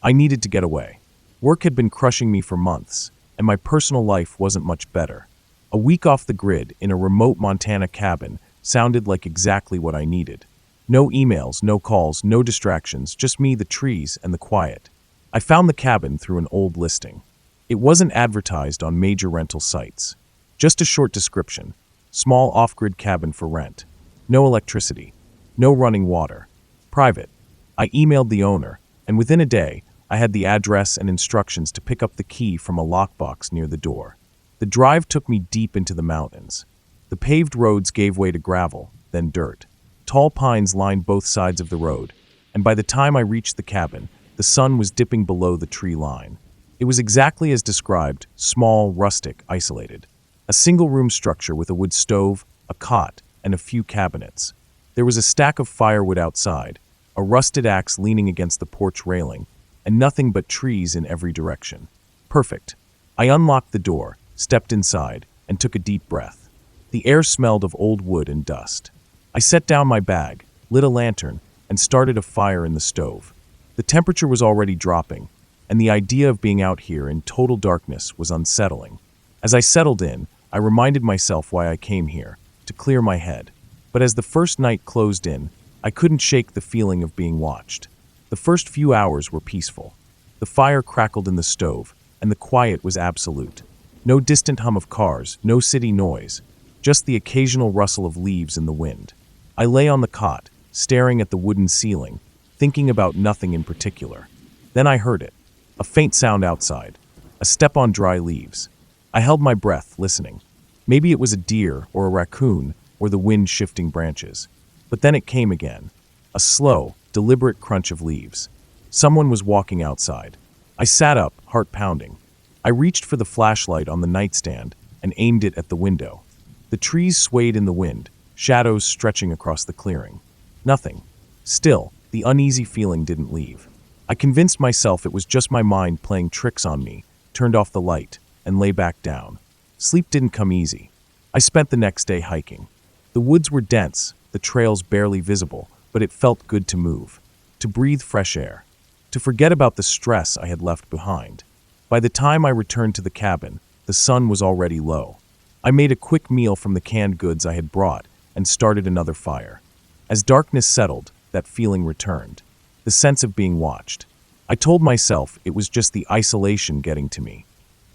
I needed to get away. Work had been crushing me for months, and my personal life wasn't much better. A week off the grid in a remote Montana cabin sounded like exactly what I needed. No emails, no calls, no distractions, just me, the trees, and the quiet. I found the cabin through an old listing. It wasn't advertised on major rental sites. Just a short description. Small off-grid cabin for rent. No electricity. No running water. Private. I emailed the owner, and within a day, I had the address and instructions to pick up the key from a lockbox near the door. The drive took me deep into the mountains. The paved roads gave way to gravel, then dirt. Tall pines lined both sides of the road, and by the time I reached the cabin, the sun was dipping below the tree line. It was exactly as described, small, rustic, isolated. A single-room structure with a wood stove, a cot, and a few cabinets. There was a stack of firewood outside, a rusted axe leaning against the porch railing, and nothing but trees in every direction. Perfect. I unlocked the door, stepped inside, and took a deep breath. The air smelled of old wood and dust. I set down my bag, lit a lantern, and started a fire in the stove. The temperature was already dropping, and the idea of being out here in total darkness was unsettling. As I settled in, I reminded myself why I came here, to clear my head. But as the first night closed in, I couldn't shake the feeling of being watched. The first few hours were peaceful. The fire crackled in the stove, and the quiet was absolute. No distant hum of cars, no city noise, just the occasional rustle of leaves in the wind. I lay on the cot, staring at the wooden ceiling, thinking about nothing in particular. Then I heard it. A faint sound outside. A step on dry leaves. I held my breath, listening. Maybe it was a deer or a raccoon or the wind shifting branches. But then it came again. A slow, deliberate crunch of leaves. Someone was walking outside. I sat up, heart pounding. I reached for the flashlight on the nightstand and aimed it at the window. The trees swayed in the wind, shadows stretching across the clearing. Nothing. Still, the uneasy feeling didn't leave. I convinced myself it was just my mind playing tricks on me, turned off the light, and lay back down. Sleep didn't come easy. I spent the next day hiking. The woods were dense, the trails barely visible, but it felt good to move, to breathe fresh air, to forget about the stress I had left behind. By the time I returned to the cabin, the sun was already low. I made a quick meal from the canned goods I had brought and started another fire. As darkness settled, that feeling returned, the sense of being watched. I told myself it was just the isolation getting to me.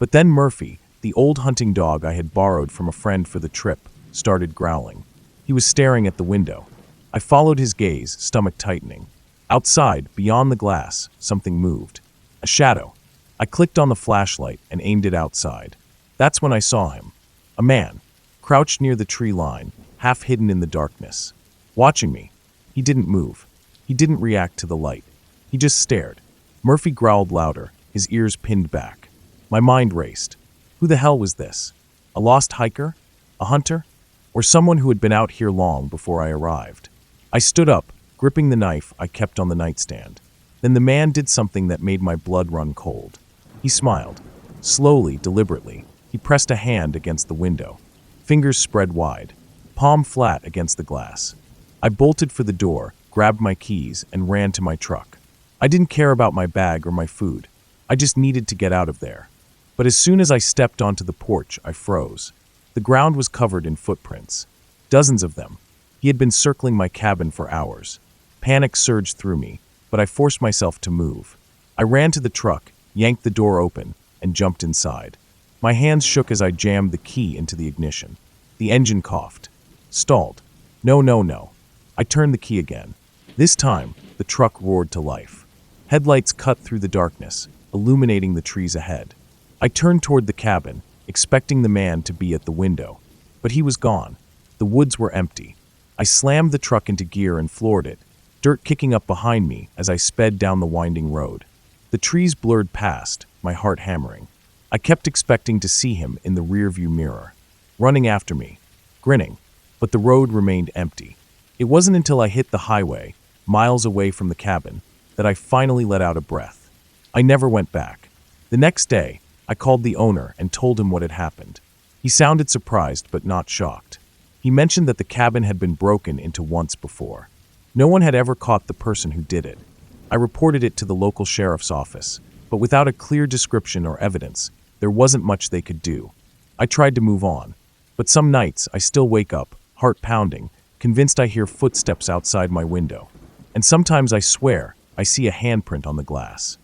But then Murphy, the old hunting dog I had borrowed from a friend for the trip, started growling. He was staring at the window. I followed his gaze, stomach tightening. Outside, beyond the glass, something moved. A shadow. I clicked on the flashlight and aimed it outside. That's when I saw him. A man, crouched near the tree line, half hidden in the darkness. Watching me. He didn't move. He didn't react to the light. He just stared. Murphy growled louder, his ears pinned back. My mind raced. Who the hell was this? A lost hiker? A hunter? Or someone who had been out here long before I arrived? I stood up, gripping the knife I kept on the nightstand. Then the man did something that made my blood run cold. He smiled. Slowly, deliberately, he pressed a hand against the window. Fingers spread wide, palm flat against the glass. I bolted for the door, grabbed my keys, and ran to my truck. I didn't care about my bag or my food. I just needed to get out of there. But as soon as I stepped onto the porch, I froze. The ground was covered in footprints. Dozens of them. He had been circling my cabin for hours. Panic surged through me, but I forced myself to move. I ran to the truck, yanked the door open, and jumped inside. My hands shook as I jammed the key into the ignition. The engine coughed. Stalled. No. I turned the key again. This time, the truck roared to life. Headlights cut through the darkness, illuminating the trees ahead. I turned toward the cabin, expecting the man to be at the window. But he was gone. The woods were empty. I slammed the truck into gear and floored it, dirt kicking up behind me as I sped down the winding road. The trees blurred past, my heart hammering. I kept expecting to see him in the rearview mirror, running after me, grinning, but the road remained empty. It wasn't until I hit the highway, miles away from the cabin, that I finally let out a breath. I never went back. The next day, I called the owner and told him what had happened. He sounded surprised but not shocked. He mentioned that the cabin had been broken into once before. No one had ever caught the person who did it. I reported it to the local sheriff's office, but without a clear description or evidence, there wasn't much they could do. I tried to move on, but some nights I still wake up, heart pounding, convinced I hear footsteps outside my window. And sometimes I swear I see a handprint on the glass.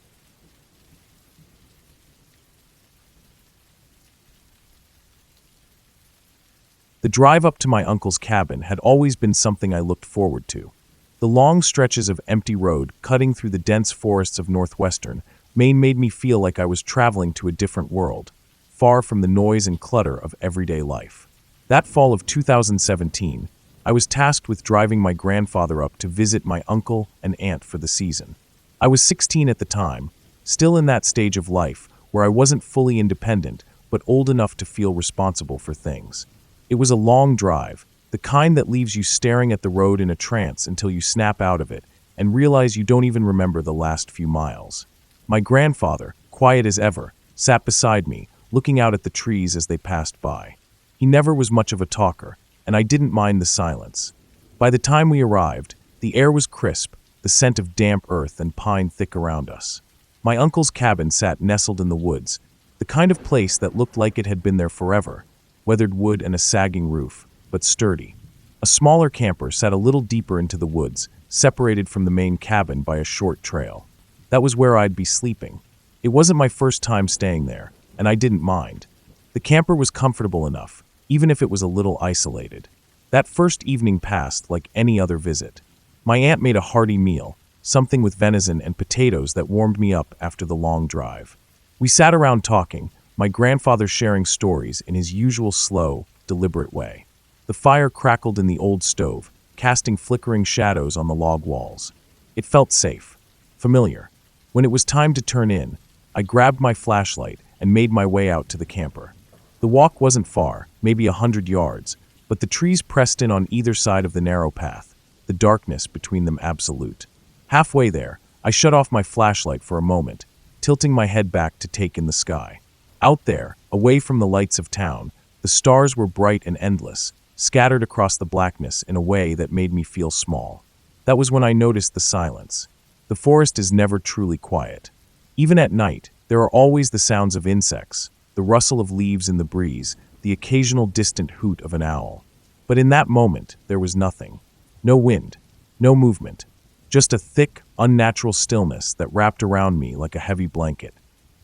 The drive up to my uncle's cabin had always been something I looked forward to. The long stretches of empty road cutting through the dense forests of northwestern Maine made me feel like I was traveling to a different world, far from the noise and clutter of everyday life. That fall of 2017, I was tasked with driving my grandfather up to visit my uncle and aunt for the season. I was 16 at the time, still in that stage of life where I wasn't fully independent, but old enough to feel responsible for things. It was a long drive, the kind that leaves you staring at the road in a trance until you snap out of it and realize you don't even remember the last few miles. My grandfather, quiet as ever, sat beside me, looking out at the trees as they passed by. He never was much of a talker, and I didn't mind the silence. By the time we arrived, the air was crisp, the scent of damp earth and pine thick around us. My uncle's cabin sat nestled in the woods, the kind of place that looked like it had been there forever, weathered wood and a sagging roof, but sturdy. A smaller camper sat a little deeper into the woods, separated from the main cabin by a short trail. That was where I'd be sleeping. It wasn't my first time staying there, and I didn't mind. The camper was comfortable enough, even if it was a little isolated. That first evening passed like any other visit. My aunt made a hearty meal, something with venison and potatoes that warmed me up after the long drive. We sat around talking, my grandfather sharing stories in his usual slow, deliberate way. The fire crackled in the old stove, casting flickering shadows on the log walls. It felt safe, familiar. When it was time to turn in, I grabbed my flashlight and made my way out to the camper. The walk wasn't far, maybe 100 yards, but the trees pressed in on either side of the narrow path, the darkness between them absolute. Halfway there, I shut off my flashlight for a moment, tilting my head back to take in the sky. Out there, away from the lights of town, the stars were bright and endless, scattered across the blackness in a way that made me feel small. That was when I noticed the silence. The forest is never truly quiet. Even at night, there are always the sounds of insects, the rustle of leaves in the breeze, the occasional distant hoot of an owl. But in that moment, there was nothing. No wind, no movement, just a thick, unnatural stillness that wrapped around me like a heavy blanket.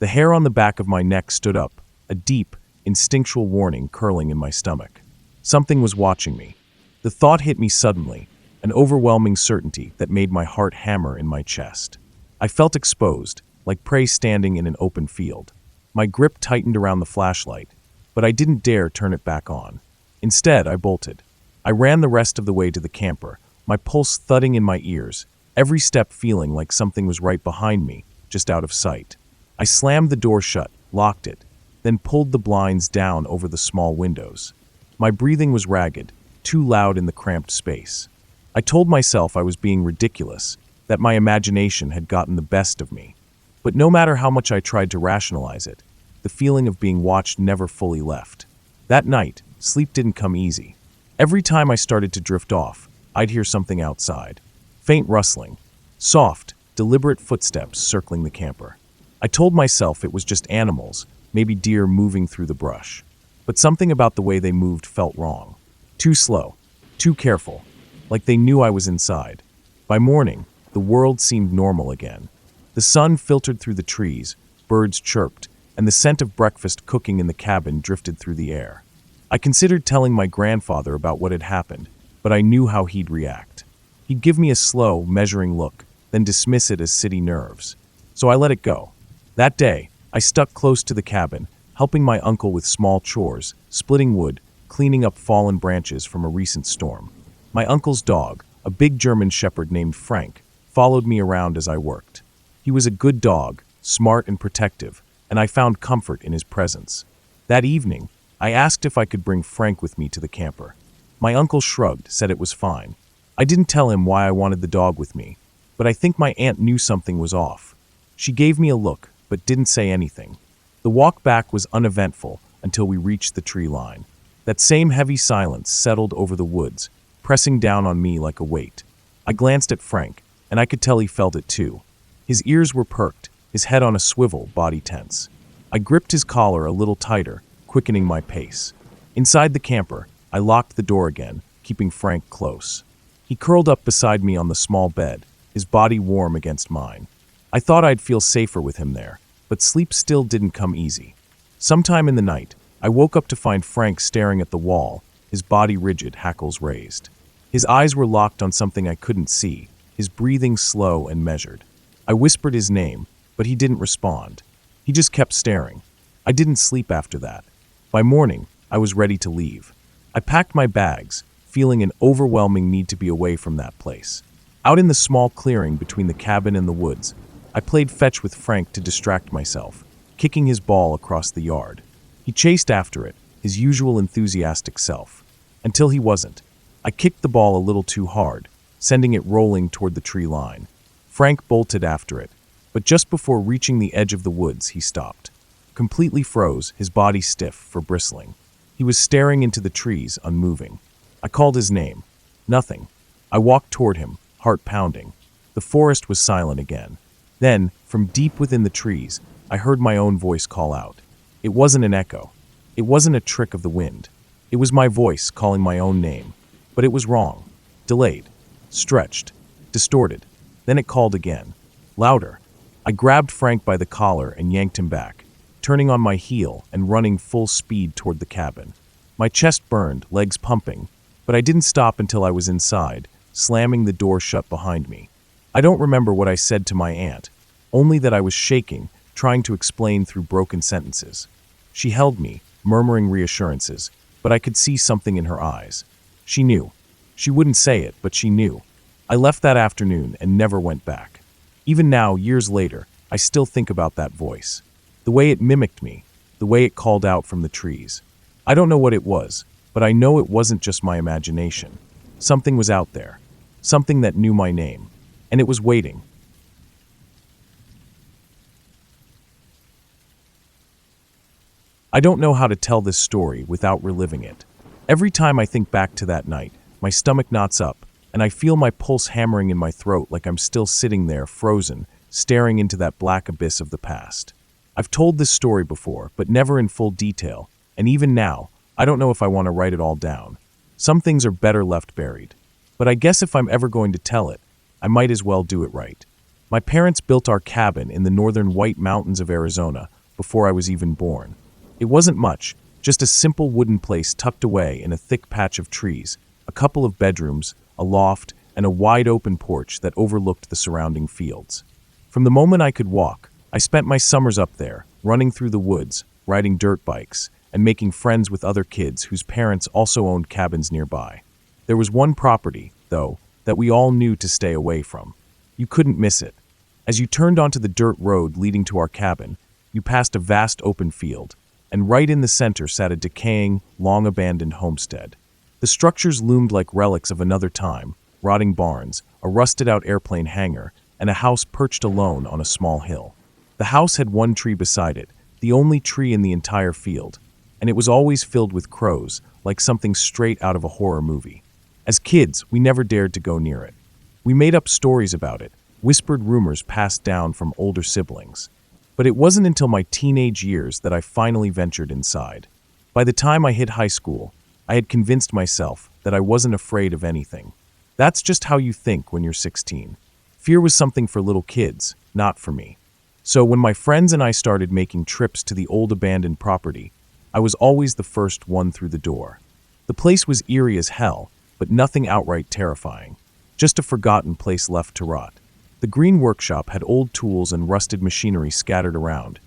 The hair on the back of my neck stood up, a deep, instinctual warning curling in my stomach. Something was watching me. The thought hit me suddenly, an overwhelming certainty that made my heart hammer in my chest. I felt exposed, like prey standing in an open field. My grip tightened around the flashlight, but I didn't dare turn it back on. Instead, I bolted. I ran the rest of the way to the camper, my pulse thudding in my ears, every step feeling like something was right behind me, just out of sight. I slammed the door shut, locked it, then pulled the blinds down over the small windows. My breathing was ragged, too loud in the cramped space. I told myself I was being ridiculous, that my imagination had gotten the best of me. But no matter how much I tried to rationalize it, the feeling of being watched never fully left. That night, sleep didn't come easy. Every time I started to drift off, I'd hear something outside. Faint rustling, soft, deliberate footsteps circling the camper. I told myself it was just animals, maybe deer moving through the brush. But something about the way they moved felt wrong. Too slow, too careful, like they knew I was inside. By morning, the world seemed normal again. The sun filtered through the trees, birds chirped, and the scent of breakfast cooking in the cabin drifted through the air. I considered telling my grandfather about what had happened, but I knew how he'd react. He'd give me a slow, measuring look, then dismiss it as city nerves. So I let it go. That day, I stuck close to the cabin, helping my uncle with small chores, splitting wood, cleaning up fallen branches from a recent storm. My uncle's dog, a big German shepherd named Frank, followed me around as I worked. He was a good dog, smart and protective, and I found comfort in his presence. That evening, I asked if I could bring Frank with me to the camper. My uncle shrugged, said it was fine. I didn't tell him why I wanted the dog with me, but I think my aunt knew something was off. She gave me a look, but didn't say anything. The walk back was uneventful until we reached the tree line. That same heavy silence settled over the woods, pressing down on me like a weight. I glanced at Frank, and I could tell he felt it too. His ears were perked, his head on a swivel, body tense. I gripped his collar a little tighter, quickening my pace. Inside the camper, I locked the door again, keeping Frank close. He curled up beside me on the small bed, his body warm against mine. I thought I'd feel safer with him there, but sleep still didn't come easy. Sometime in the night, I woke up to find Frank staring at the wall, his body rigid, hackles raised. His eyes were locked on something I couldn't see, his breathing slow and measured. I whispered his name, but he didn't respond. He just kept staring. I didn't sleep after that. By morning, I was ready to leave. I packed my bags, feeling an overwhelming need to be away from that place. Out in the small clearing between the cabin and the woods, I played fetch with Frank to distract myself, kicking his ball across the yard. He chased after it, his usual enthusiastic self. Until he wasn't. I kicked the ball a little too hard, sending it rolling toward the tree line. Frank bolted after it, but just before reaching the edge of the woods, he stopped. Completely froze, his body stiff for bristling. He was staring into the trees, unmoving. I called his name. Nothing. I walked toward him, heart pounding. The forest was silent again. Then, from deep within the trees, I heard my own voice call out. It wasn't an echo. It wasn't a trick of the wind. It was my voice calling my own name. But it was wrong. Delayed. Stretched. Distorted. Then it called again. Louder. I grabbed Frank by the collar and yanked him back, turning on my heel and running full speed toward the cabin. My chest burned, legs pumping, but I didn't stop until I was inside, slamming the door shut behind me. I don't remember what I said to my aunt, only that I was shaking, trying to explain through broken sentences. She held me, murmuring reassurances, but I could see something in her eyes. She knew. She wouldn't say it, but she knew. I left that afternoon and never went back. Even now, years later, I still think about that voice. The way it mimicked me, the way it called out from the trees. I don't know what it was, but I know it wasn't just my imagination. Something was out there. Something that knew my name. And it was waiting. I don't know how to tell this story without reliving it. Every time I think back to that night, my stomach knots up, and I feel my pulse hammering in my throat like I'm still sitting there, frozen, staring into that black abyss of the past. I've told this story before, but never in full detail, and even now, I don't know if I want to write it all down. Some things are better left buried. But I guess if I'm ever going to tell it, I might as well do it right. My parents built our cabin in the northern White Mountains of Arizona before I was even born. It wasn't much, just a simple wooden place tucked away in a thick patch of trees, a couple of bedrooms, a loft, and a wide-open porch that overlooked the surrounding fields. From the moment I could walk, I spent my summers up there, running through the woods, riding dirt bikes, and making friends with other kids whose parents also owned cabins nearby. There was one property, though, that we all knew to stay away from. You couldn't miss it. As you turned onto the dirt road leading to our cabin, you passed a vast open field, and right in the center sat a decaying, long-abandoned homestead. The structures loomed like relics of another time, rotting barns, a rusted-out airplane hangar, and a house perched alone on a small hill. The house had one tree beside it, the only tree in the entire field, and it was always filled with crows, like something straight out of a horror movie. As kids, we never dared to go near it. We made up stories about it, whispered rumors passed down from older siblings. But it wasn't until my teenage years that I finally ventured inside. By the time I hit high school, I had convinced myself that I wasn't afraid of anything. That's just how you think when you're 16. Fear was something for little kids, not for me. So when my friends and I started making trips to the old abandoned property, I was always the first one through the door. The place was eerie as hell, but nothing outright terrifying. Just a forgotten place left to rot. The green workshop had old tools and rusted machinery scattered around.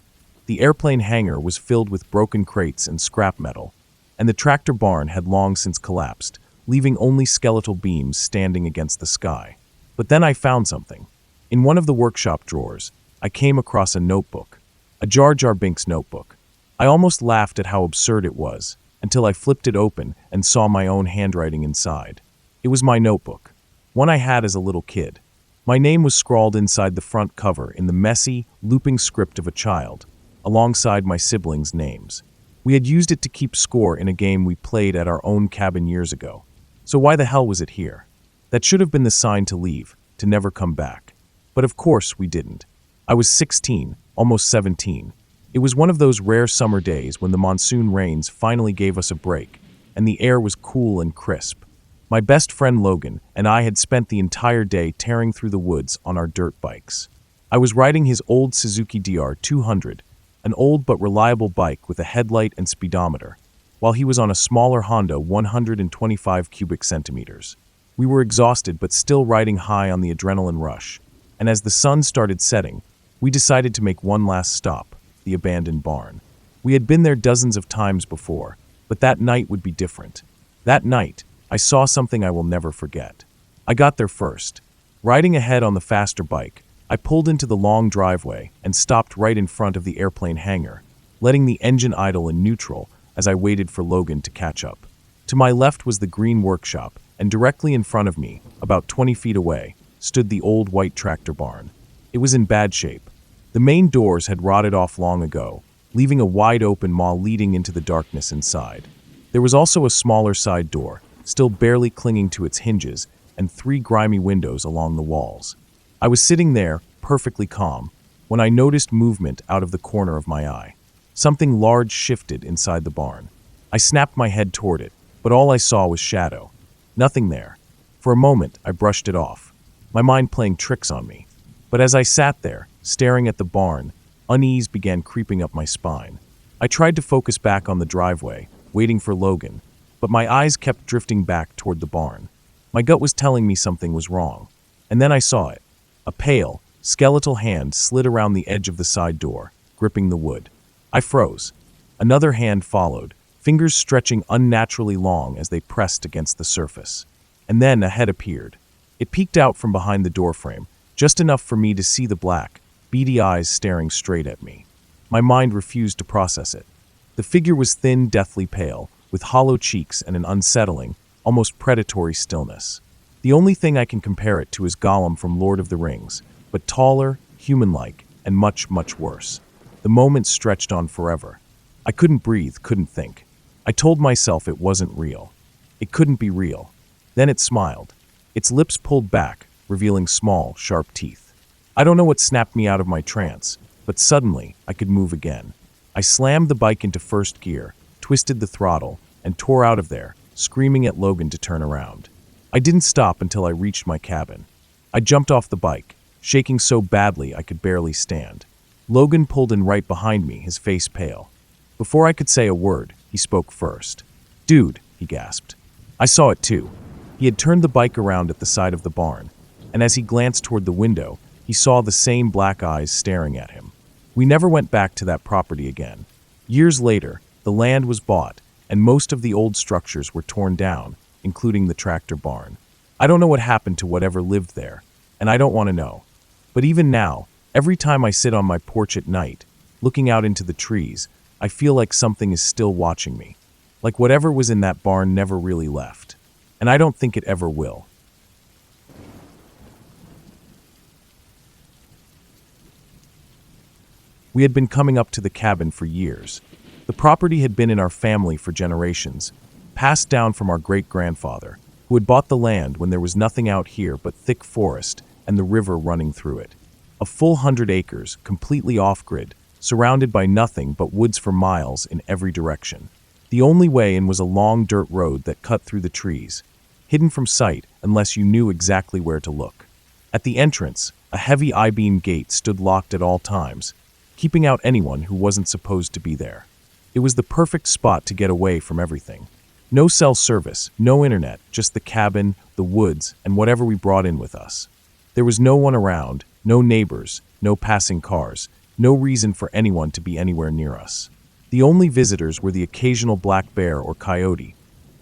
The airplane hangar was filled with broken crates and scrap metal, and the tractor barn had long since collapsed, leaving only skeletal beams standing against the sky. But then I found something. In one of the workshop drawers, I came across a notebook, a Jar Jar Binks notebook. I almost laughed at how absurd it was, until I flipped it open and saw my own handwriting inside. It was my notebook, one I had as a little kid. My name was scrawled inside the front cover in the messy, looping script of a child, alongside my siblings' names. We had used it to keep score in a game we played at our own cabin years ago. So why the hell was it here? That should have been the sign to leave, to never come back. But of course we didn't. I was 16, almost 17. It was one of those rare summer days when the monsoon rains finally gave us a break, and the air was cool and crisp. My best friend Logan and I had spent the entire day tearing through the woods on our dirt bikes. I was riding his old Suzuki DR 200, an old but reliable bike with a headlight and speedometer, while he was on a smaller Honda 125 cubic centimeters. We were exhausted but still riding high on the adrenaline rush, and as the sun started setting, we decided to make one last stop, the abandoned barn. We had been there dozens of times before, but that night would be different. That night, I saw something I will never forget. I got there first. Riding ahead on the faster bike, I pulled into the long driveway and stopped right in front of the airplane hangar, letting the engine idle in neutral as I waited for Logan to catch up. To my left was the green workshop, and directly in front of me, about 20 feet away, stood the old white tractor barn. It was in bad shape. The main doors had rotted off long ago, leaving a wide open maw leading into the darkness inside. There was also a smaller side door, still barely clinging to its hinges, and 3 grimy windows along the walls. I was sitting there, perfectly calm, when I noticed movement out of the corner of my eye. Something large shifted inside the barn. I snapped my head toward it, but all I saw was shadow. Nothing there. For a moment, I brushed it off, my mind playing tricks on me. But as I sat there, staring at the barn, unease began creeping up my spine. I tried to focus back on the driveway, waiting for Logan, but my eyes kept drifting back toward the barn. My gut was telling me something was wrong. And then I saw it. A pale, skeletal hand slid around the edge of the side door, gripping the wood. I froze. Another hand followed, fingers stretching unnaturally long as they pressed against the surface. And then a head appeared. It peeked out from behind the doorframe, just enough for me to see the black, beady eyes staring straight at me. My mind refused to process it. The figure was thin, deathly pale, with hollow cheeks and an unsettling, almost predatory stillness. The only thing I can compare it to is Gollum from Lord of the Rings, but taller, human-like, and much, much worse. The moment stretched on forever. I couldn't breathe, couldn't think. I told myself it wasn't real. It couldn't be real. Then it smiled. Its lips pulled back, revealing small, sharp teeth. I don't know what snapped me out of my trance, but suddenly I could move again. I slammed the bike into first gear, twisted the throttle, and tore out of there, screaming at Logan to turn around. I didn't stop until I reached my cabin. I jumped off the bike, shaking so badly I could barely stand. Logan pulled in right behind me, his face pale. Before I could say a word, he spoke first. "Dude," he gasped. I saw it too. He had turned the bike around at the side of the barn, and as he glanced toward the window, he saw the same black eyes staring at him. We never went back to that property again. Years later, the land was bought, and most of the old structures were torn down, including the tractor barn. I don't know what happened to whatever lived there, and I don't want to know. But even now, every time I sit on my porch at night, looking out into the trees, I feel like something is still watching me. Like whatever was in that barn never really left. And I don't think it ever will. We had been coming up to the cabin for years. The property had been in our family for generations, passed down from our great-grandfather, who had bought the land when there was nothing out here but thick forest and the river running through it. A full 100 acres, completely off-grid, surrounded by nothing but woods for miles in every direction. The only way in was a long dirt road that cut through the trees, hidden from sight unless you knew exactly where to look. At the entrance, a heavy I-beam gate stood locked at all times, keeping out anyone who wasn't supposed to be there. It was the perfect spot to get away from everything. No cell service, no internet, just the cabin, the woods, and whatever we brought in with us. There was no one around, no neighbors, no passing cars, no reason for anyone to be anywhere near us. The only visitors were the occasional black bear or coyote,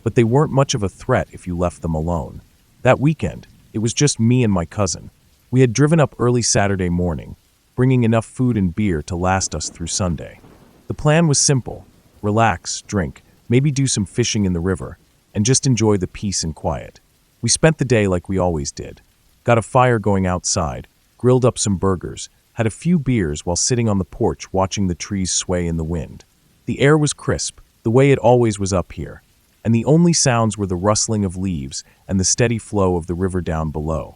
but they weren't much of a threat if you left them alone. That weekend, it was just me and my cousin. We had driven up early Saturday morning, bringing enough food and beer to last us through Sunday. The plan was simple: relax, drink, maybe do some fishing in the river, and just enjoy the peace and quiet. We spent the day like we always did. Got a fire going outside, grilled up some burgers, had a few beers while sitting on the porch watching the trees sway in the wind. The air was crisp, the way it always was up here, and the only sounds were the rustling of leaves and the steady flow of the river down below.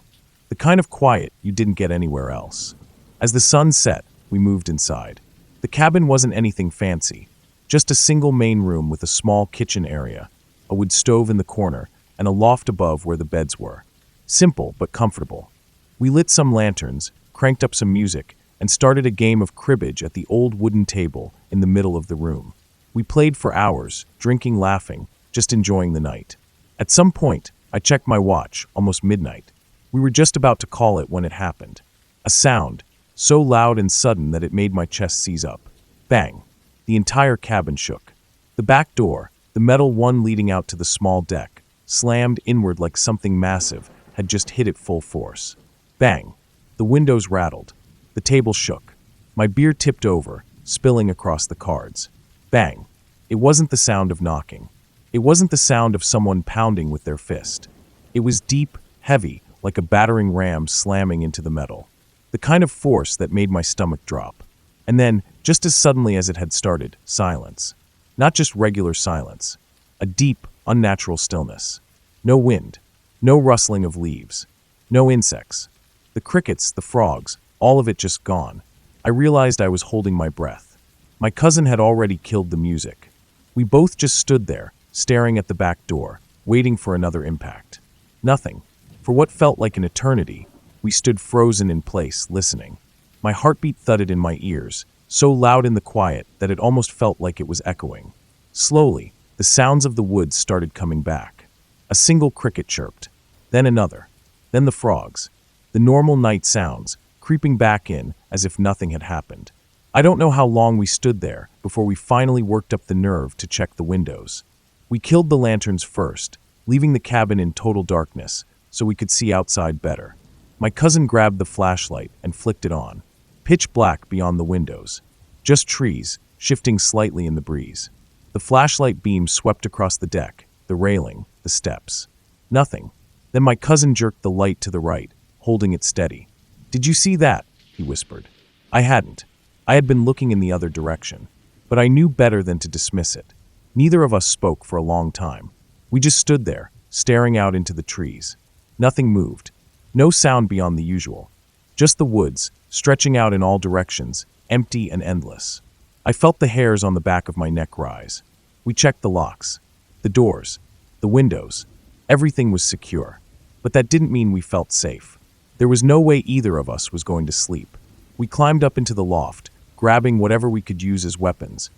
The kind of quiet you didn't get anywhere else. As the sun set, we moved inside. The cabin wasn't anything fancy, just a single main room with a small kitchen area, a wood stove in the corner, and a loft above where the beds were. Simple but comfortable. We lit some lanterns, cranked up some music, and started a game of cribbage at the old wooden table in the middle of the room. We played for hours, drinking, laughing, just enjoying the night. At some point, I checked my watch, almost midnight. We were just about to call it when it happened. A sound, so loud and sudden that it made my chest seize up. Bang! The entire cabin shook. The back door, the metal one leading out to the small deck, slammed inward like something massive had just hit it full force. Bang! The windows rattled. The table shook. My beer tipped over, spilling across the cards. Bang! It wasn't the sound of knocking. It wasn't the sound of someone pounding with their fist. It was deep, heavy, like a battering ram slamming into the metal. The kind of force that made my stomach drop. And then, just as suddenly as it had started, silence. Not just regular silence. A deep, unnatural stillness. No wind. No rustling of leaves. No insects. The crickets, the frogs, all of it just gone. I realized I was holding my breath. My cousin had already killed the music. We both just stood there, staring at the back door, waiting for another impact. Nothing. For what felt like an eternity, we stood frozen in place, listening. My heartbeat thudded in my ears, so loud in the quiet that it almost felt like it was echoing. Slowly, the sounds of the woods started coming back. A single cricket chirped, then another, then the frogs. The normal night sounds, creeping back in as if nothing had happened. I don't know how long we stood there before we finally worked up the nerve to check the windows. We killed the lanterns first, leaving the cabin in total darkness so we could see outside better. My cousin grabbed the flashlight and flicked it on. Pitch black beyond the windows. Just trees, shifting slightly in the breeze. The flashlight beam swept across the deck, the railing, the steps. Nothing. Then my cousin jerked the light to the right, holding it steady. "Did you see that?" he whispered. I hadn't. I had been looking in the other direction, but I knew better than to dismiss it. Neither of us spoke for a long time. We just stood there, staring out into the trees. Nothing moved. No sound beyond the usual. Just the woods, stretching out in all directions, empty and endless. I felt the hairs on the back of my neck rise. We checked the locks, the doors, the windows. Everything was secure. But that didn't mean we felt safe. There was no way either of us was going to sleep. We climbed up into the loft, grabbing whatever we could use as weapons.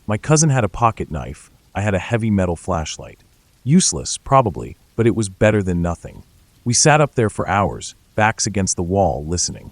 My cousin had a pocket knife. I had a heavy metal flashlight. Useless, probably, but it was better than nothing. We sat up there for hours, backs against the wall, listening.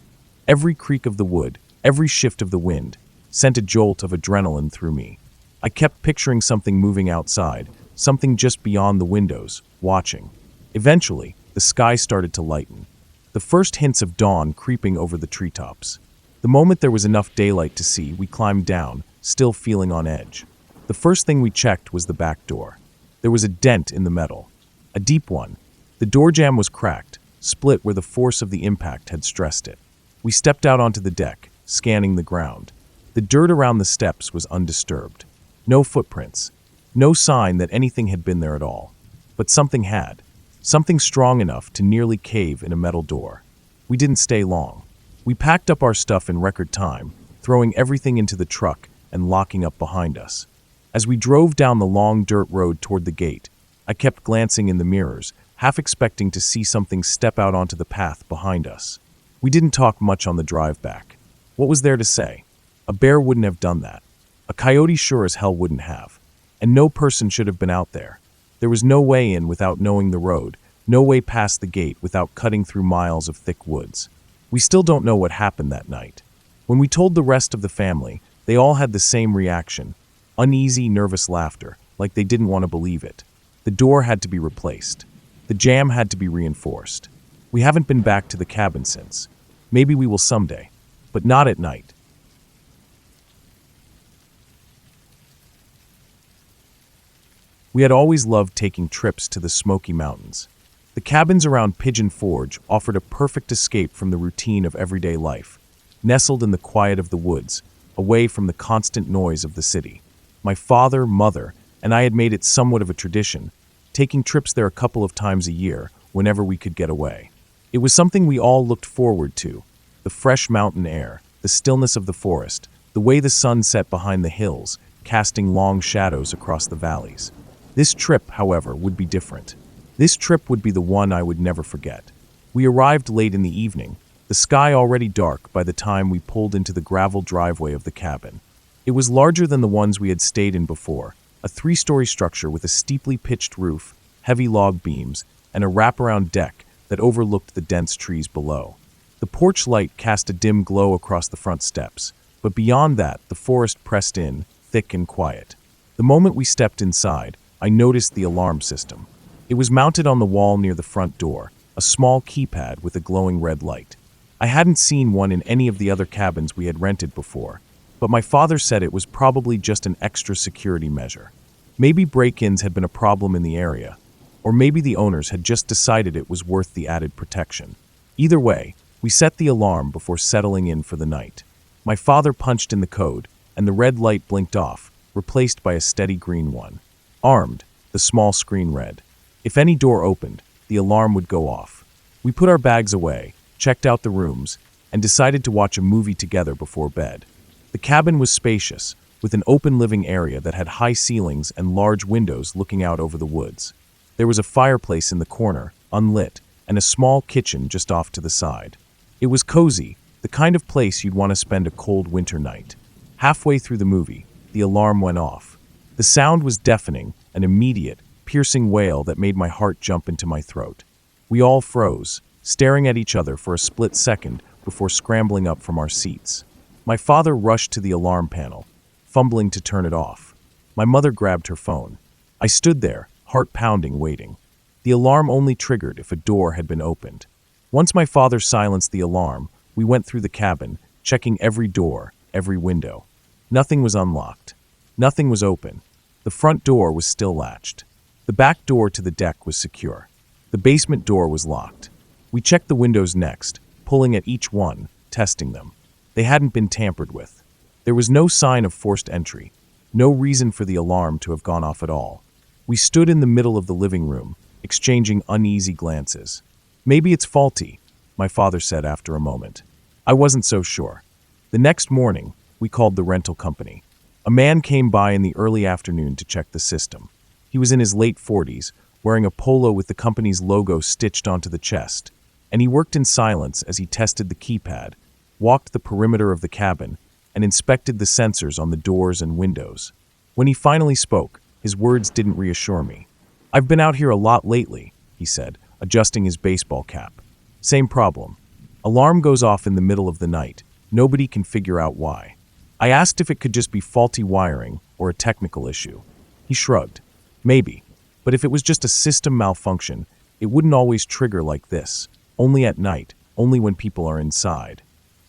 Every creak of the wood, every shift of the wind, sent a jolt of adrenaline through me. I kept picturing something moving outside, something just beyond the windows, watching. Eventually, the sky started to lighten. The first hints of dawn creeping over the treetops. The moment there was enough daylight to see, we climbed down, still feeling on edge. The first thing we checked was the back door. There was a dent in the metal. A deep one. The door jamb was cracked, split where the force of the impact had stressed it. We stepped out onto the deck, scanning the ground. The dirt around the steps was undisturbed. No footprints. No sign that anything had been there at all. But something had. Something strong enough to nearly cave in a metal door. We didn't stay long. We packed up our stuff in record time, throwing everything into the truck and locking up behind us. As we drove down the long dirt road toward the gate, I kept glancing in the mirrors, half expecting to see something step out onto the path behind us. We didn't talk much on the drive back. What was there to say? A bear wouldn't have done that. A coyote sure as hell wouldn't have. And no person should have been out there. There was no way in without knowing the road, no way past the gate without cutting through miles of thick woods. We still don't know what happened that night. When we told the rest of the family, they all had the same reaction. Uneasy, nervous laughter, like they didn't want to believe it. The door had to be replaced. The jamb had to be reinforced. We haven't been back to the cabin since. Maybe we will someday, but not at night. We had always loved taking trips to the Smoky Mountains. The cabins around Pigeon Forge offered a perfect escape from the routine of everyday life, nestled in the quiet of the woods, away from the constant noise of the city. My father, mother, and I had made it somewhat of a tradition, taking trips there a couple of times a year whenever we could get away. It was something we all looked forward to: the fresh mountain air, the stillness of the forest, the way the sun set behind the hills, casting long shadows across the valleys. This trip, however, would be different. This trip would be the one I would never forget. We arrived late in the evening, the sky already dark by the time we pulled into the gravel driveway of the cabin. It was larger than the ones we had stayed in before, a 3-story structure with a steeply pitched roof, heavy log beams, and a wraparound deck that overlooked the dense trees below. The porch light cast a dim glow across the front steps, but beyond that, the forest pressed in, thick and quiet. The moment we stepped inside, I noticed the alarm system. It was mounted on the wall near the front door, a small keypad with a glowing red light. I hadn't seen one in any of the other cabins we had rented before, but my father said it was probably just an extra security measure. Maybe break-ins had been a problem in the area, or maybe the owners had just decided it was worth the added protection. Either way, we set the alarm before settling in for the night. My father punched in the code, and the red light blinked off, replaced by a steady green one. Armed, the small screen read. If any door opened, the alarm would go off. We put our bags away, checked out the rooms, and decided to watch a movie together before bed. The cabin was spacious, with an open living area that had high ceilings and large windows looking out over the woods. There was a fireplace in the corner, unlit, and a small kitchen just off to the side. It was cozy, the kind of place you'd want to spend a cold winter night. Halfway through the movie, the alarm went off. The sound was deafening, an immediate, piercing wail that made my heart jump into my throat. We all froze, staring at each other for a split second before scrambling up from our seats. My father rushed to the alarm panel, fumbling to turn it off. My mother grabbed her phone. I stood there, heart pounding, waiting. The alarm only triggered if a door had been opened. Once my father silenced the alarm, we went through the cabin, checking every door, every window. Nothing was unlocked. Nothing was open. The front door was still latched. The back door to the deck was secure. The basement door was locked. We checked the windows next, pulling at each one, testing them. They hadn't been tampered with. There was no sign of forced entry, no reason for the alarm to have gone off at all. We stood in the middle of the living room, exchanging uneasy glances. Maybe it's faulty, my father said after a moment. I wasn't so sure. The next morning, we called the rental company. A man came by in the early afternoon to check the system. He was in his late 40s, wearing a polo with the company's logo stitched onto the chest, and he worked in silence as he tested the keypad, walked the perimeter of the cabin, and inspected the sensors on the doors and windows. When he finally spoke, his words didn't reassure me. "I've been out here a lot lately," he said, adjusting his baseball cap. "Same problem. Alarm goes off in the middle of the night. Nobody can figure out why." I asked if it could just be faulty wiring or a technical issue. He shrugged. "Maybe. But if it was just a system malfunction, it wouldn't always trigger like this. Only at night, only when people are inside."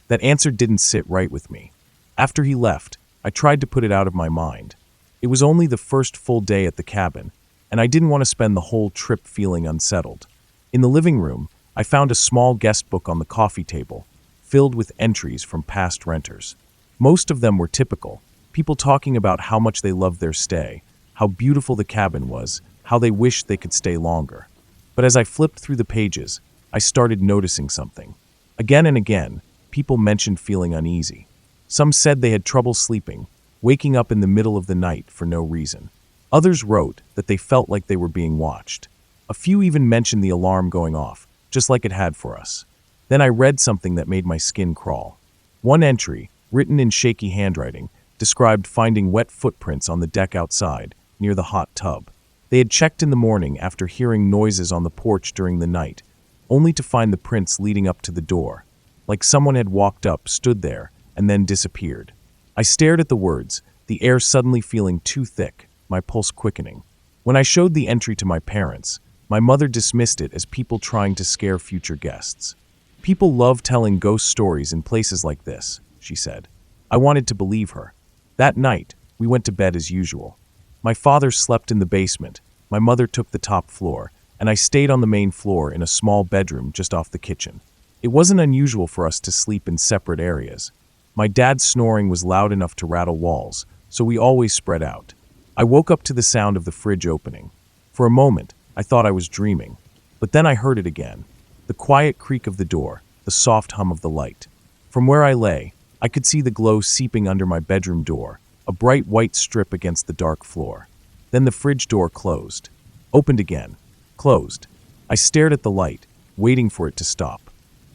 That answer didn't sit right with me. After he left, I tried to put it out of my mind. It was only the first full day at the cabin, and I didn't want to spend the whole trip feeling unsettled. In the living room, I found a small guest book on the coffee table, filled with entries from past renters. Most of them were typical, people talking about how much they loved their stay, how beautiful the cabin was, how they wished they could stay longer. But as I flipped through the pages, I started noticing something. Again and again, people mentioned feeling uneasy. Some said they had trouble sleeping, waking up in the middle of the night for no reason. Others wrote that they felt like they were being watched. A few even mentioned the alarm going off, just like it had for us. Then I read something that made my skin crawl. One entry, written in shaky handwriting, described finding wet footprints on the deck outside, near the hot tub. They had checked in the morning after hearing noises on the porch during the night, only to find the prints leading up to the door. Like someone had walked up, stood there, and then disappeared. I stared at the words, the air suddenly feeling too thick, my pulse quickening. When I showed the entry to my parents, my mother dismissed it as people trying to scare future guests. "People love telling ghost stories in places like this," she said. I wanted to believe her. That night, we went to bed as usual. My father slept in the basement, my mother took the top floor, and I stayed on the main floor in a small bedroom just off the kitchen. It wasn't unusual for us to sleep in separate areas. My dad's snoring was loud enough to rattle walls, so we always spread out. I woke up to the sound of the fridge opening. For a moment, I thought I was dreaming, but then I heard it again. The quiet creak of the door, the soft hum of the light. From where I lay, I could see the glow seeping under my bedroom door, a bright white strip against the dark floor. Then the fridge door closed. Opened again. Closed. I stared at the light, waiting for it to stop.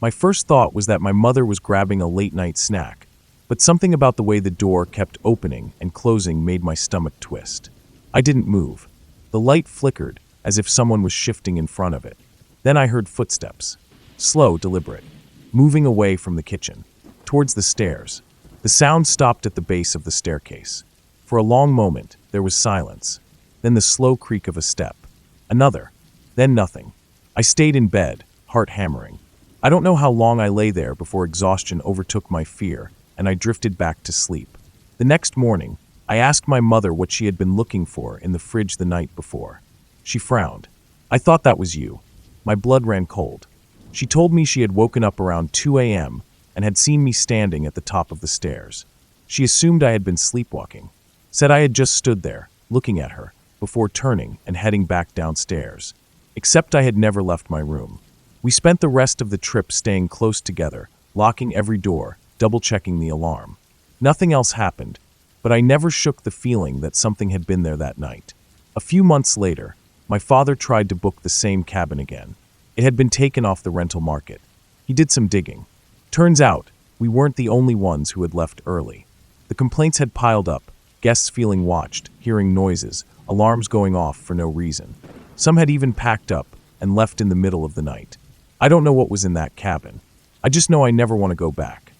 My first thought was that my mother was grabbing a late-night snack, but something about the way the door kept opening and closing made my stomach twist. I didn't move. The light flickered, as if someone was shifting in front of it. Then I heard footsteps. Slow, deliberate. Moving away from the kitchen. Towards the stairs. The sound stopped at the base of the staircase. For a long moment, there was silence. Then the slow creak of a step. Another. Then nothing. I stayed in bed, heart hammering. I don't know how long I lay there before exhaustion overtook my fear, and I drifted back to sleep. The next morning, I asked my mother what she had been looking for in the fridge the night before. She frowned. "I thought that was you." My blood ran cold. She told me she had woken up around 2 a.m. and had seen me standing at the top of the stairs. She assumed I had been sleepwalking. Said I had just stood there, looking at her, before turning and heading back downstairs. Except I had never left my room. We spent the rest of the trip staying close together, locking every door, double-checking the alarm. Nothing else happened, but I never shook the feeling that something had been there that night. A few months later, my father tried to book the same cabin again. It had been taken off the rental market. He did some digging. Turns out, we weren't the only ones who had left early. The complaints had piled up, guests feeling watched, hearing noises, alarms going off for no reason. Some had even packed up and left in the middle of the night. I don't know what was in that cabin. I just know I never want to go back.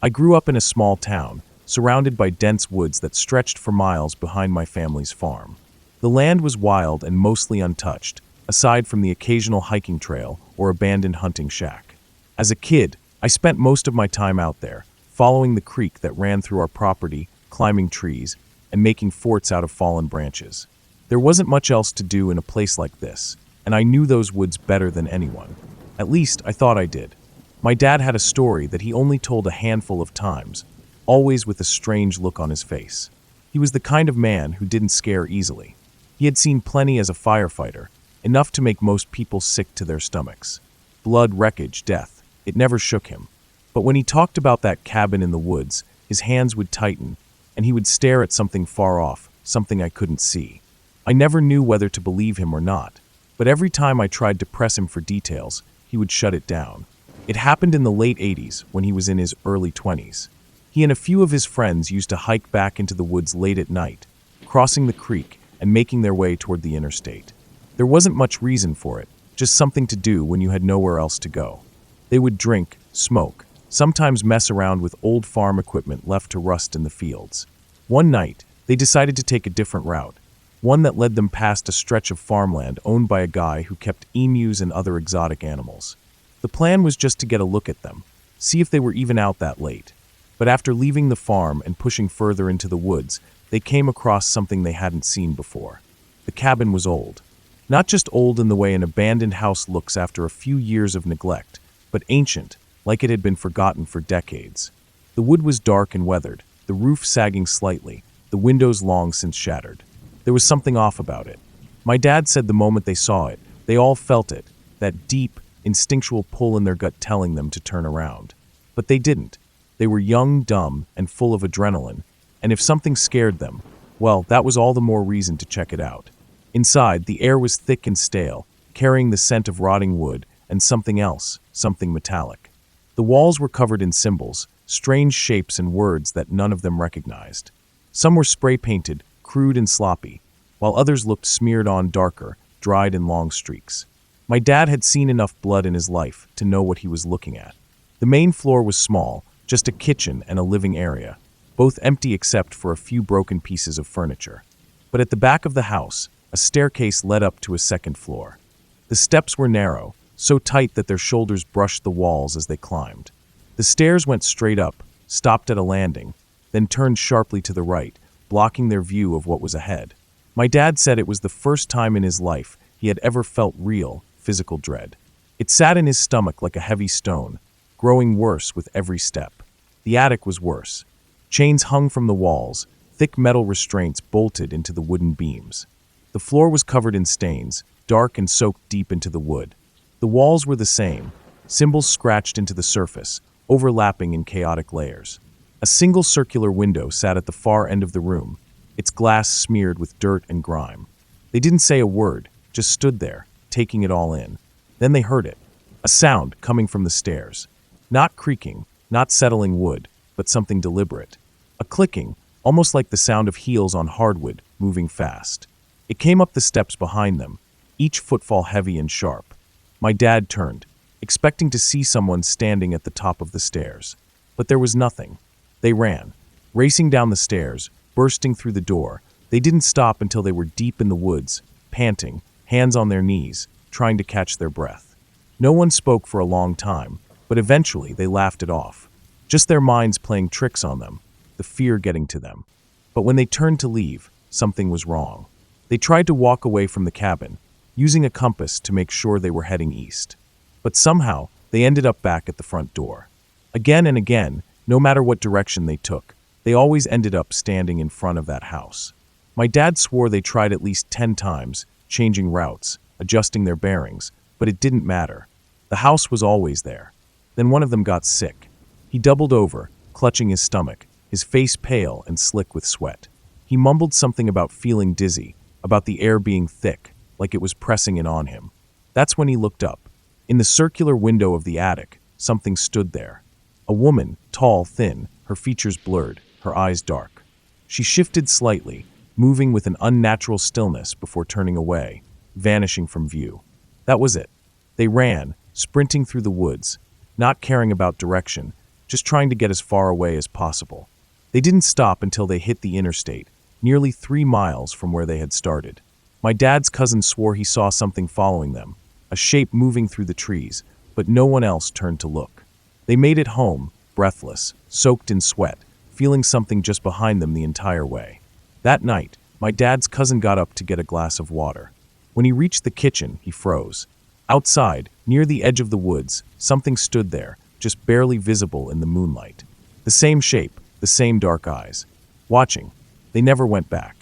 I grew up in a small town, surrounded by dense woods that stretched for miles behind my family's farm. The land was wild and mostly untouched, aside from the occasional hiking trail or abandoned hunting shack. As a kid, I spent most of my time out there, following the creek that ran through our property, climbing trees, and making forts out of fallen branches. There wasn't much else to do in a place like this, and I knew those woods better than anyone. At least, I thought I did. My dad had a story that he only told a handful of times, always with a strange look on his face. He was the kind of man who didn't scare easily. He had seen plenty as a firefighter, enough to make most people sick to their stomachs. Blood, wreckage, death. It never shook him. But when he talked about that cabin in the woods, his hands would tighten, and he would stare at something far off, something I couldn't see. I never knew whether to believe him or not, but every time I tried to press him for details, he would shut it down. It happened in the late 80s, when he was in his early 20s. He and a few of his friends used to hike back into the woods late at night, crossing the creek and making their way toward the interstate. There wasn't much reason for it, just something to do when you had nowhere else to go. They would drink, smoke, sometimes mess around with old farm equipment left to rust in the fields. One night, they decided to take a different route, one that led them past a stretch of farmland owned by a guy who kept emus and other exotic animals. The plan was just to get a look at them, see if they were even out that late. But after leaving the farm and pushing further into the woods, they came across something they hadn't seen before. The cabin was old. Not just old in the way an abandoned house looks after a few years of neglect, but ancient, like it had been forgotten for decades. The wood was dark and weathered, the roof sagging slightly, the windows long since shattered. There was something off about it. My dad said the moment they saw it, they all felt it, that deep, instinctual pull in their gut telling them to turn around. But they didn't. They were young, dumb, and full of adrenaline, and if something scared them, well, that was all the more reason to check it out. Inside, the air was thick and stale, carrying the scent of rotting wood and something else, something metallic. The walls were covered in symbols, strange shapes and words that none of them recognized. Some were spray-painted, crude and sloppy, while others looked smeared on darker, dried in long streaks. My dad had seen enough blood in his life to know what he was looking at. The main floor was small, just a kitchen and a living area, both empty except for a few broken pieces of furniture. But at the back of the house, a staircase led up to a second floor. The steps were narrow, so tight that their shoulders brushed the walls as they climbed. The stairs went straight up, stopped at a landing, then turned sharply to the right, blocking their view of what was ahead. My dad said it was the first time in his life he had ever felt real, physical dread. It sat in his stomach like a heavy stone, growing worse with every step. The attic was worse. Chains hung from the walls, thick metal restraints bolted into the wooden beams. The floor was covered in stains, dark and soaked deep into the wood. The walls were the same, symbols scratched into the surface, overlapping in chaotic layers. A single circular window sat at the far end of the room, its glass smeared with dirt and grime. They didn't say a word, just stood there, taking it all in. Then they heard it. A sound coming from the stairs. Not creaking, not settling wood, but something deliberate. A clicking, almost like the sound of heels on hardwood, moving fast. It came up the steps behind them, each footfall heavy and sharp. My dad turned, expecting to see someone standing at the top of the stairs. But there was nothing. They ran, racing down the stairs, bursting through the door. They didn't stop until they were deep in the woods, panting, hands on their knees, trying to catch their breath. No one spoke for a long time, but eventually they laughed it off. Just their minds playing tricks on them, the fear getting to them. But when they turned to leave, something was wrong. They tried to walk away from the cabin, using a compass to make sure they were heading east. But somehow, they ended up back at the front door. Again and again, no matter what direction they took, they always ended up standing in front of that house. My dad swore they tried at least 10 times, changing routes, adjusting their bearings, but it didn't matter. The house was always there. Then one of them got sick. He doubled over, clutching his stomach, his face pale and slick with sweat. He mumbled something about feeling dizzy, about the air being thick, like it was pressing in on him. That's when he looked up. In the circular window of the attic, something stood there. A woman, tall, thin, her features blurred, her eyes dark. She shifted slightly, moving with an unnatural stillness before turning away, vanishing from view. That was it. They ran, sprinting through the woods, not caring about direction, just trying to get as far away as possible. They didn't stop until they hit the interstate, nearly 3 miles from where they had started. My dad's cousin swore he saw something following them, a shape moving through the trees, but no one else turned to look. They made it home, breathless, soaked in sweat, feeling something just behind them the entire way. That night, my dad's cousin got up to get a glass of water. When he reached the kitchen, he froze. Outside, near the edge of the woods, something stood there, just barely visible in the moonlight. The same shape, the same dark eyes. Watching. They never went back.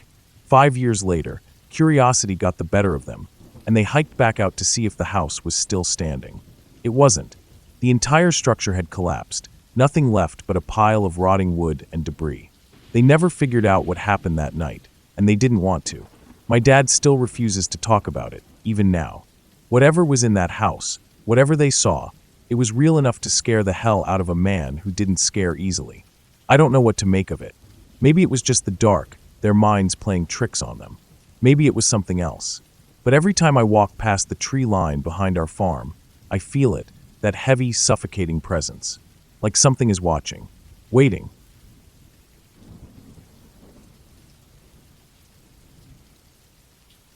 5 years later, curiosity got the better of them, and they hiked back out to see if the house was still standing. It wasn't. The entire structure had collapsed, nothing left but a pile of rotting wood and debris. They never figured out what happened that night, and they didn't want to. My dad still refuses to talk about it, even now. Whatever was in that house, whatever they saw, it was real enough to scare the hell out of a man who didn't scare easily. I don't know what to make of it. Maybe it was just the dark, their minds playing tricks on them. Maybe it was something else. But every time I walk past the tree line behind our farm, I feel it, that heavy, suffocating presence. Like something is watching, waiting.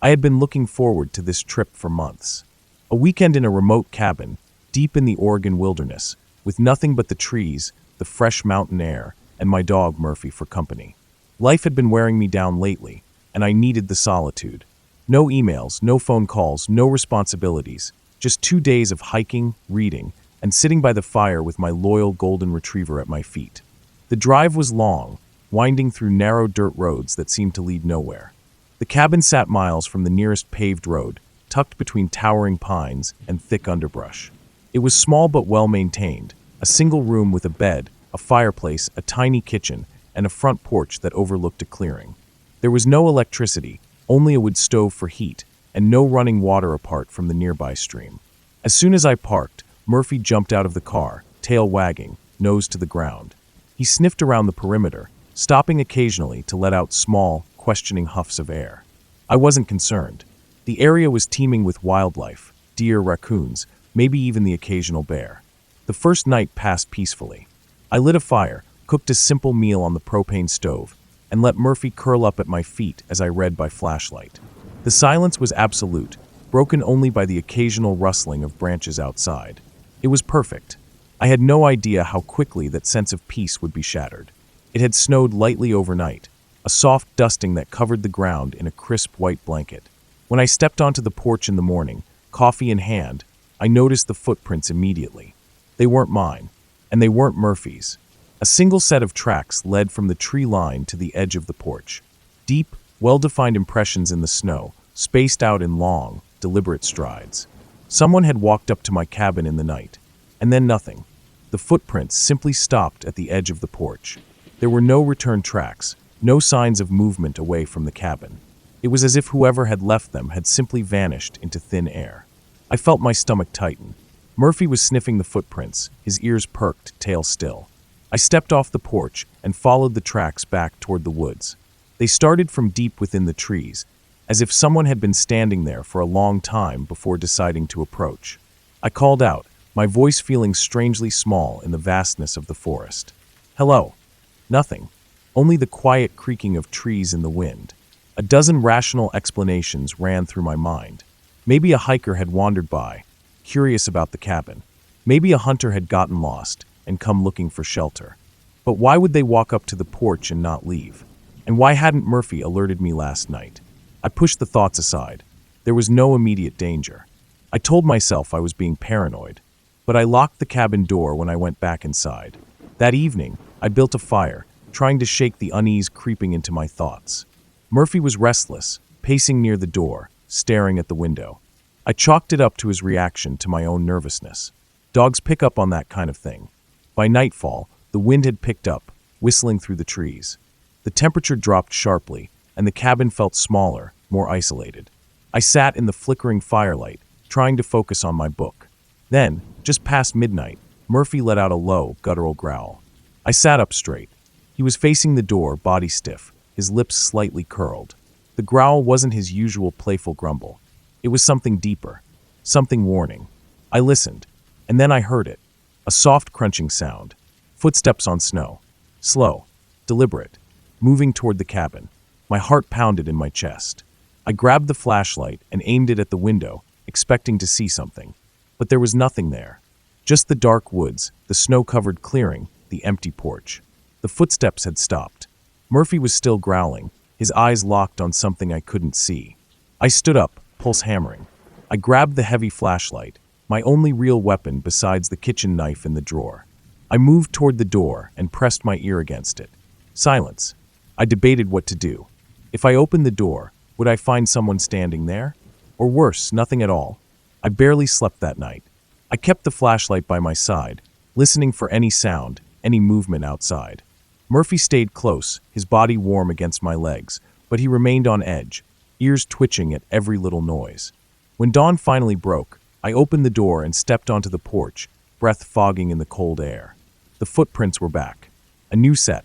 I had been looking forward to this trip for months. A weekend in a remote cabin, deep in the Oregon wilderness, with nothing but the trees, the fresh mountain air, and my dog Murphy for company. Life had been wearing me down lately, and I needed the solitude. No emails, no phone calls, no responsibilities. Just 2 days of hiking, reading, and sitting by the fire with my loyal golden retriever at my feet. The drive was long, winding through narrow dirt roads that seemed to lead nowhere. The cabin sat miles from the nearest paved road, tucked between towering pines and thick underbrush. It was small but well-maintained, a single room with a bed, a fireplace, a tiny kitchen, and a front porch that overlooked a clearing. There was no electricity, only a wood stove for heat, and no running water apart from the nearby stream. As soon as I parked, Murphy jumped out of the car, tail wagging, nose to the ground. He sniffed around the perimeter, stopping occasionally to let out small, questioning huffs of air. I wasn't concerned. The area was teeming with wildlife, deer, raccoons, maybe even the occasional bear. The first night passed peacefully. I lit a fire, cooked a simple meal on the propane stove, and let Murphy curl up at my feet as I read by flashlight. The silence was absolute, broken only by the occasional rustling of branches outside. It was perfect. I had no idea how quickly that sense of peace would be shattered. It had snowed lightly overnight, a soft dusting that covered the ground in a crisp white blanket. When I stepped onto the porch in the morning, coffee in hand, I noticed the footprints immediately. They weren't mine, and they weren't Murphy's. A single set of tracks led from the tree line to the edge of the porch. Deep, well-defined impressions in the snow, spaced out in long, deliberate strides. Someone had walked up to my cabin in the night. And then nothing. The footprints simply stopped at the edge of the porch. There were no return tracks, no signs of movement away from the cabin. It was as if whoever had left them had simply vanished into thin air. I felt my stomach tighten. Murphy was sniffing the footprints, his ears perked, tail still. I stepped off the porch and followed the tracks back toward the woods. They started from deep within the trees, as if someone had been standing there for a long time before deciding to approach. I called out, my voice feeling strangely small in the vastness of the forest. "Hello." Nothing. Only the quiet creaking of trees in the wind. A dozen rational explanations ran through my mind. Maybe a hiker had wandered by, curious about the cabin. Maybe a hunter had gotten lost and come looking for shelter. But why would they walk up to the porch and not leave? And why hadn't Murphy alerted me last night? I pushed the thoughts aside. There was no immediate danger. I told myself I was being paranoid. But I locked the cabin door when I went back inside. That evening, I built a fire, trying to shake the unease creeping into my thoughts. Murphy was restless, pacing near the door, staring at the window. I chalked it up to his reaction to my own nervousness. Dogs pick up on that kind of thing. By nightfall, the wind had picked up, whistling through the trees. The temperature dropped sharply, and the cabin felt smaller, more isolated. I sat in the flickering firelight, trying to focus on my book. Then, just past midnight, Murphy let out a low, guttural growl. I sat up straight. He was facing the door, body stiff, his lips slightly curled. The growl wasn't his usual playful grumble. It was something deeper, something warning. I listened, and then I heard it. A soft crunching sound. Footsteps on snow. Slow, deliberate, moving toward the cabin. My heart pounded in my chest. I grabbed the flashlight and aimed it at the window, expecting to see something. But there was nothing there. Just the dark woods, the snow-covered clearing, the empty porch. The footsteps had stopped. Murphy was still growling, his eyes locked on something I couldn't see. I stood up, pulse hammering. I grabbed the heavy flashlight, my only real weapon besides the kitchen knife in the drawer. I moved toward the door and pressed my ear against it. Silence. I debated what to do. If I opened the door, would I find someone standing there? Or worse, nothing at all. I barely slept that night. I kept the flashlight by my side, listening for any sound, any movement outside. Murphy stayed close, his body warm against my legs, but he remained on edge, ears twitching at every little noise. When dawn finally broke, I opened the door and stepped onto the porch, breath fogging in the cold air. The footprints were back. A new set.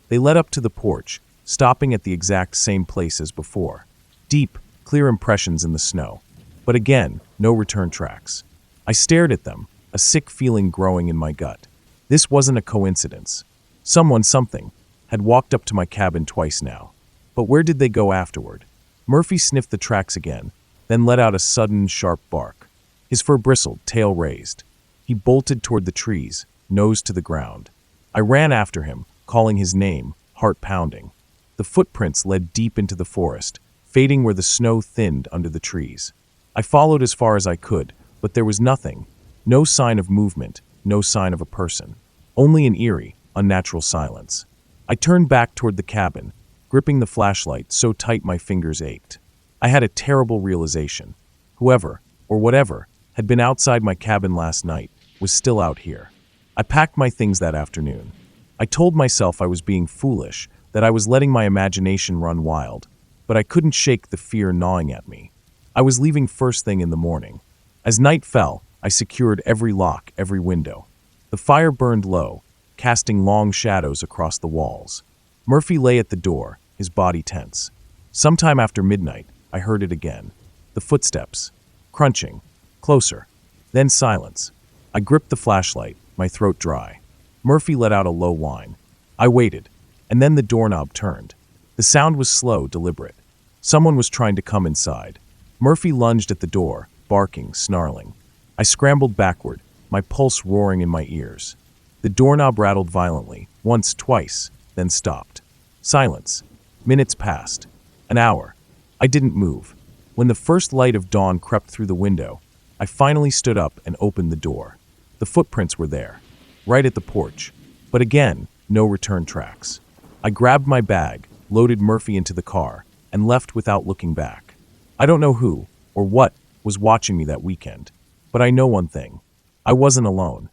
They led up to the porch, stopping at the exact same place as before. Deep, clear impressions in the snow. But again, no return tracks. I stared at them, a sick feeling growing in my gut. This wasn't a coincidence. Something, had walked up to my cabin twice now. But where did they go afterward? Murphy sniffed the tracks again, then let out a sudden, sharp bark. His fur bristled, tail raised. He bolted toward the trees, nose to the ground. I ran after him, calling his name, heart pounding. The footprints led deep into the forest, fading where the snow thinned under the trees. I followed as far as I could, but there was nothing. No sign of movement, no sign of a person. Only an eerie, unnatural silence. I turned back toward the cabin, gripping the flashlight so tight my fingers ached. I had a terrible realization. Whoever, or whatever, had been outside my cabin last night was still out here. I packed my things that afternoon. I told myself I was being foolish, that I was letting my imagination run wild, but I couldn't shake the fear gnawing at me. I was leaving first thing in the morning. As night fell, I secured every lock, every window. The fire burned low, casting long shadows across the walls. Murphy lay at the door, his body tense. Sometime after midnight, I heard it again. The footsteps, crunching, closer, then silence. I gripped the flashlight, my throat dry. Murphy let out a low whine. I waited, and then the doorknob turned. The sound was slow, deliberate. Someone was trying to come inside. Murphy lunged at the door, barking, snarling. I scrambled backward, my pulse roaring in my ears. The doorknob rattled violently, once, twice, then stopped. Silence. Minutes passed. An hour. I didn't move. When the first light of dawn crept through the window, I finally stood up and opened the door. The footprints were there, right at the porch. But again, no return tracks. I grabbed my bag, loaded Murphy into the car, and left without looking back. I don't know who or what was watching me that weekend, but I know one thing. I wasn't alone.